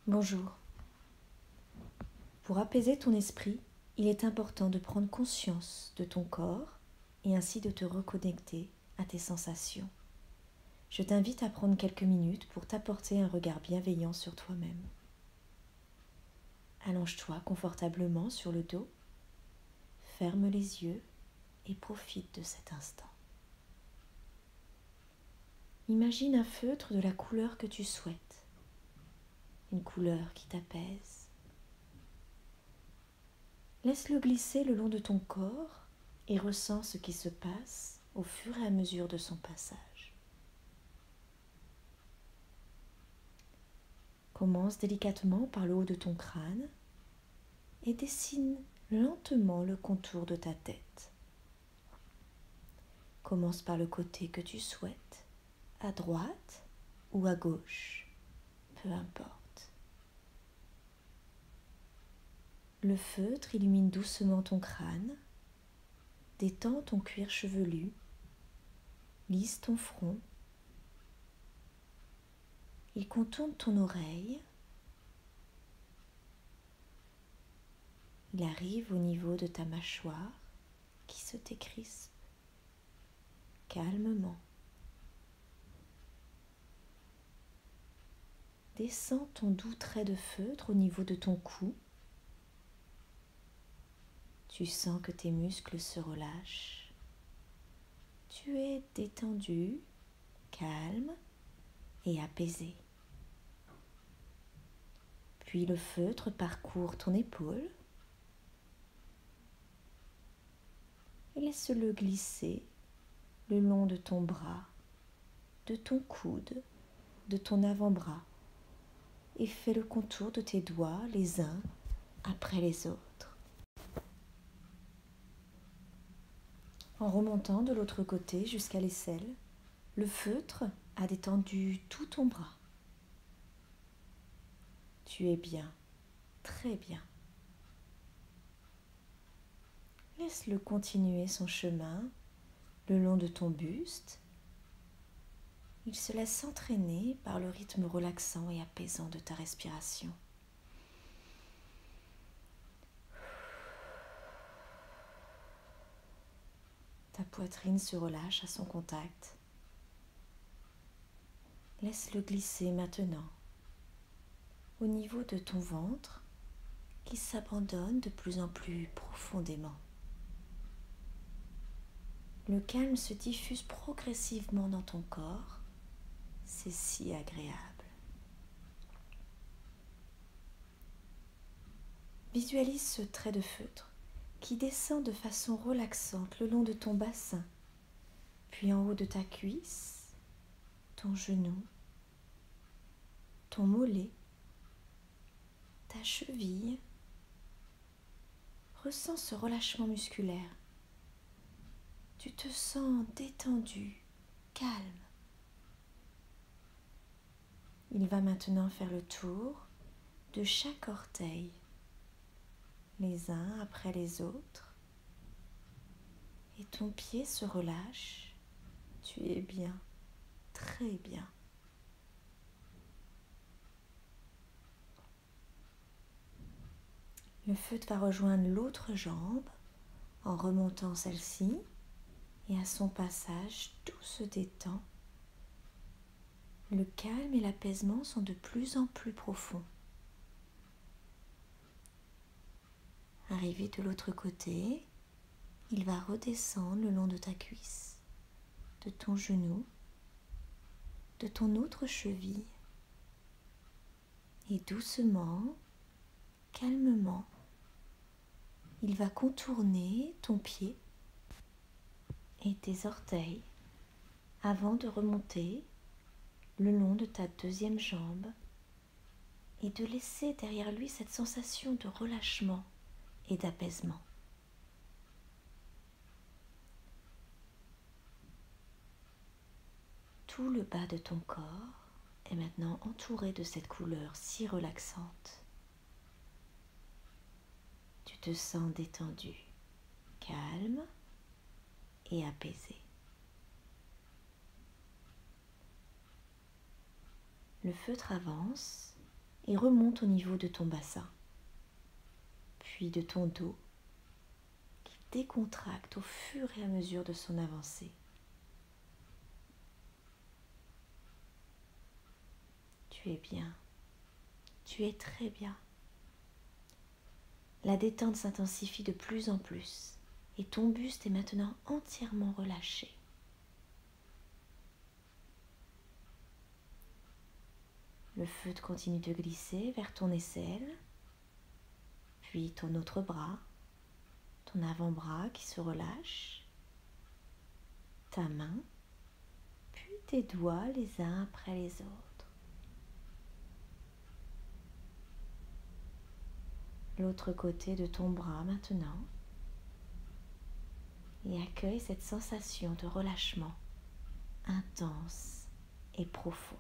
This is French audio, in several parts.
Bonjour. Pour apaiser ton esprit, il est important de prendre conscience de ton corps et ainsi de te reconnecter à tes sensations. Je t'invite à prendre quelques minutes pour t'apporter un regard bienveillant sur toi-même. Allonge-toi confortablement sur le dos, ferme les yeux et profite de cet instant. Imagine un feutre de la couleur que tu souhaites, une couleur qui t'apaise. Laisse-le glisser le long de ton corps et ressens ce qui se passe au fur et à mesure de son passage. Commence délicatement par le haut de ton crâne et dessine lentement le contour de ta tête. Commence par le côté que tu souhaites, à droite ou à gauche, peu importe. Le feutre illumine doucement ton crâne, détend ton cuir chevelu, lisse ton front. Il contourne ton oreille. Il arrive au niveau de ta mâchoire qui se décrispe calmement. Descends ton doux trait de feutre au niveau de ton cou. Tu sens que tes muscles se relâchent. Tu es détendu, calme et apaisé. Puis le feutre parcourt ton épaule et laisse-le glisser le long de ton bras, de ton coude, de ton avant-bras et fais le contour de tes doigts les uns après les autres. En remontant de l'autre côté jusqu'à l'aisselle, le feutre a détendu tout ton bras. Tu es bien, très bien. Laisse-le continuer son chemin le long de ton buste. Il se laisse entraîner par le rythme relaxant et apaisant de ta respiration. Ta poitrine se relâche à son contact. Laisse-le glisser maintenant au niveau de ton ventre qui s'abandonne de plus en plus profondément. Le calme se diffuse progressivement dans ton corps. C'est si agréable. Visualise ce trait de feutre qui descend de façon relaxante le long de ton bassin, puis en haut de ta cuisse, ton genou, ton mollet, ta cheville. Ressens ce relâchement musculaire. Tu te sens détendu, calme. Il va maintenant faire le tour de chaque orteil, les uns après les autres. Et ton pied se relâche. Tu es bien, très bien. Le feutre va rejoindre l'autre jambe en remontant celle-ci et à son passage, tout se détend. Le calme et l'apaisement sont de plus en plus profonds. Arrivé de l'autre côté, il va redescendre le long de ta cuisse, de ton genou, de ton autre cheville et doucement, calmement, il va contourner ton pied et tes orteils avant de remonter le long de ta deuxième jambe et de laisser derrière lui cette sensation de relâchement et d'apaisement. Tout le bas de ton corps est maintenant entouré de cette couleur si relaxante. Tu te sens détendu, calme et apaisé. Le feutre avance et remonte au niveau de ton bassin, puis de ton dos, qui décontracte au fur et à mesure de son avancée. Tu es bien, tu es très bien. La détente s'intensifie de plus en plus et ton buste est maintenant entièrement relâché. Le feutre continue de glisser vers ton aisselle, puis ton autre bras, ton avant-bras qui se relâche, ta main, puis tes doigts les uns après les autres. L'autre côté de ton bras maintenant, et accueille cette sensation de relâchement intense et profond.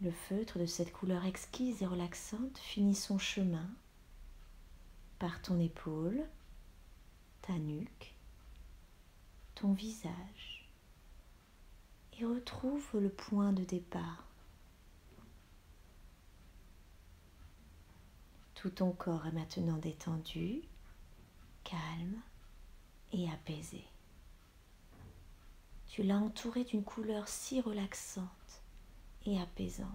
Le feutre de cette couleur exquise et relaxante finit son chemin par ton épaule, ta nuque, ton visage et retrouve le point de départ. Tout ton corps est maintenant détendu, calme et apaisé. Tu l'as entouré d'une couleur si relaxante et apaisante.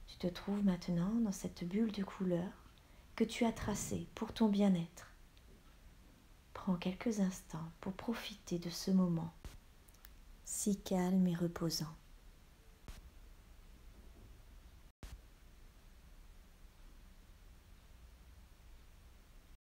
Tu te trouves maintenant dans cette bulle de couleur que tu as tracée pour ton bien-être. Prends quelques instants pour profiter de ce moment si calme et reposant.